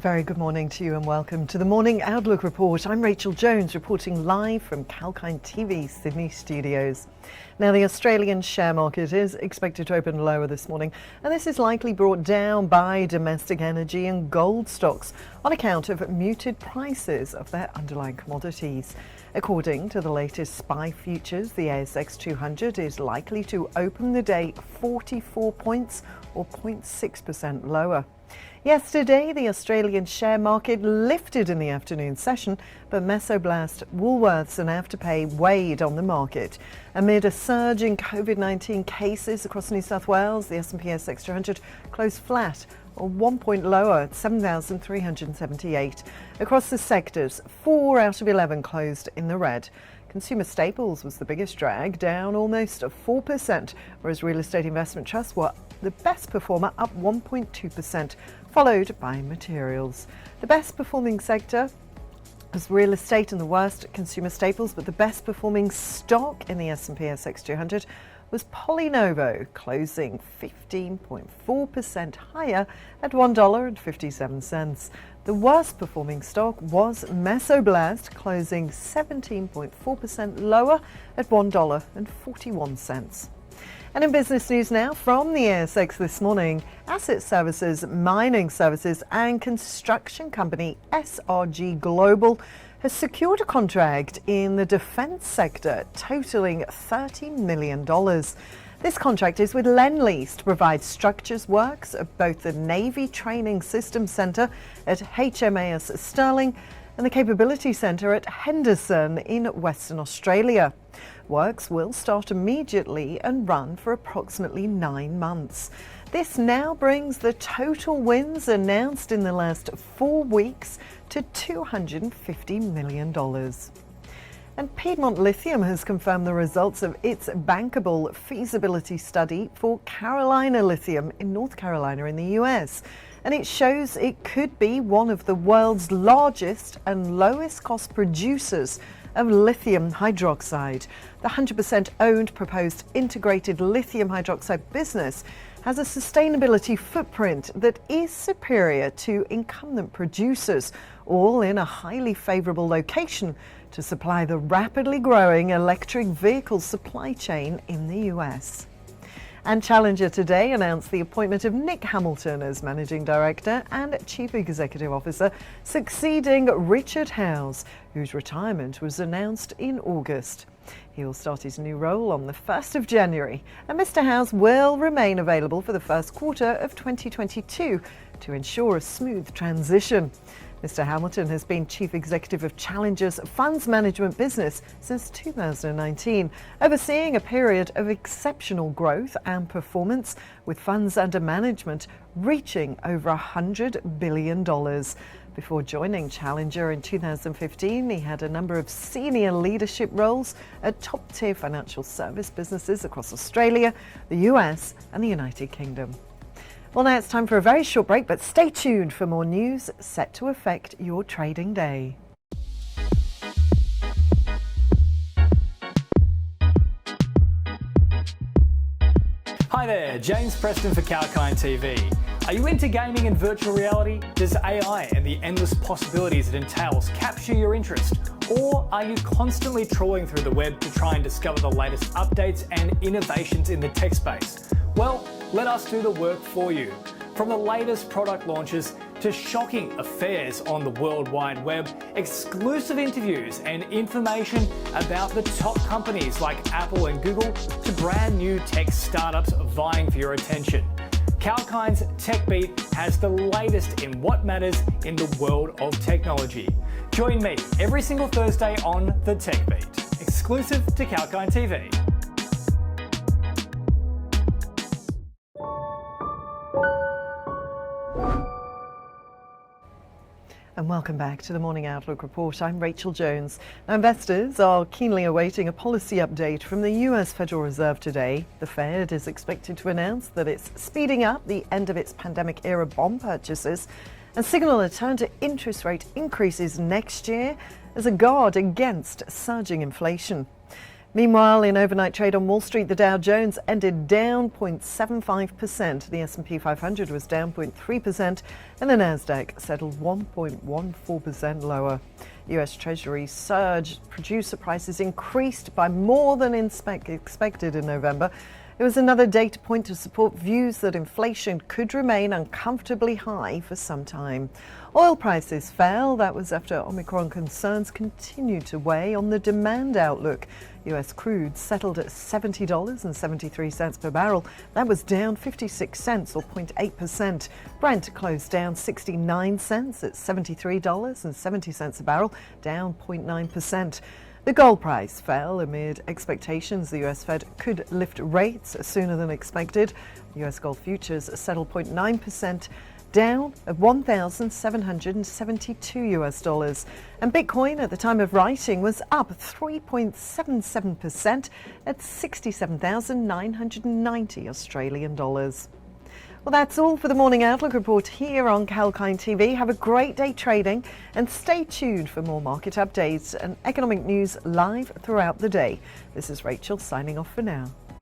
very good morning to you and welcome to the Morning Outlook Report. I'm Rachel Jones reporting live from Calkine TV's Sydney studios. Now, the Australian share market is expected to open lower this morning, and this is likely brought down by domestic energy and gold stocks on account of muted prices of their underlying commodities. According to the latest SPI futures, the ASX 200 is likely to open the day 44 points or 0.6% lower. Yesterday, the Australian share market lifted in the afternoon session, but Mesoblast, Woolworths and Afterpay weighed on the market. Amid a surge in COVID-19 cases across New South Wales, the S&P ASX 200 closed flat, or 1 point lower at 7,378. Across the sectors, 4 out of 11 closed in the red. Consumer staples was the biggest drag, down almost 4%, whereas real estate investment trusts were the best performer, up 1.2%, followed by materials. The best performing sector was real estate and the worst consumer staples, but the best performing stock in the S&P ASX 200 was PolyNovo, closing 15.4% higher at $1.57. The worst performing stock was Mesoblast, closing 17.4% lower at $1.41. And in business news now from the ASX this morning, asset services, mining services and construction company SRG Global has secured a contract in the defence sector totalling $30 million. This contract is with Lendlease to provide structures works of both the Navy Training Systems Centre at HMAS Stirling and the Capability Centre at Henderson in Western Australia. Works will start immediately and run for approximately 9 months. This now brings the total wins announced in the last 4 weeks to $250 million. And Piedmont Lithium has confirmed the results of its bankable feasibility study for Carolina Lithium in North Carolina in the US. And it shows it could be one of the world's largest and lowest cost producers of lithium hydroxide. The 100% owned proposed integrated lithium hydroxide business has a sustainability footprint that is superior to incumbent producers, all in a highly favourable location to supply the rapidly growing electric vehicle supply chain in the US. And Challenger today announced the appointment of Nick Hamilton as Managing Director and Chief Executive Officer, succeeding Richard Howes, whose retirement was announced in August. He will start his new role on the 1st of January, and Mr. Howes will remain available for the first quarter of 2022 to ensure a smooth transition. Mr. Hamilton has been Chief Executive of Challenger's funds management business since 2019, overseeing a period of exceptional growth and performance, with funds under management reaching over $100 billion. Before joining Challenger in 2015, he had a number of senior leadership roles at top-tier financial service businesses across Australia, the US and the United Kingdom. Well, now it's time for a very short break, but stay tuned for more news set to affect your trading day. Hi there, James Preston for Calkine TV. Are you into gaming and virtual reality? Does AI and the endless possibilities it entails capture your interest? Or are you constantly trawling through the web to try and discover the latest updates and innovations in the tech space? Well, let us do the work for you. From the latest product launches to shocking affairs on the World Wide Web, exclusive interviews and information about the top companies like Apple and Google to brand new tech startups vying for your attention. Calkine's Tech Beat has the latest in what matters in the world of technology. Join me every single Thursday on the Tech Beat, exclusive to Calkine TV. And welcome back to the Morning Outlook Report. I'm Rachel Jones. Now, investors are keenly awaiting a policy update from the US Federal Reserve today. The Fed is expected to announce that it's speeding up the end of its pandemic-era bond purchases and signal a turn to interest rate increases next year as a guard against surging inflation. Meanwhile, in overnight trade on Wall Street, the Dow Jones ended down 0.75%. The S&P 500 was down 0.3%, and the Nasdaq settled 1.14% lower. US Treasury surged. Producer prices increased by more than expected in November. It was another data point to support views that inflation could remain uncomfortably high for some time. Oil prices fell. That was after Omicron concerns continued to weigh on the demand outlook. US crude settled at $70.73 per barrel. That was down 56 cents or 0.8%. Brent closed down 69 cents at $73.70 a barrel, down 0.9%. The gold price fell amid expectations the US Fed could lift rates sooner than expected. US gold futures settled 0.9% down at $1,772. And Bitcoin at the time of writing was up 3.77% at 67,990 Australian dollars. Well, that's all for the Morning Outlook report here on Calkine TV. Have a great day trading and stay tuned for more market updates and economic news live throughout the day. This is Rachel signing off for now.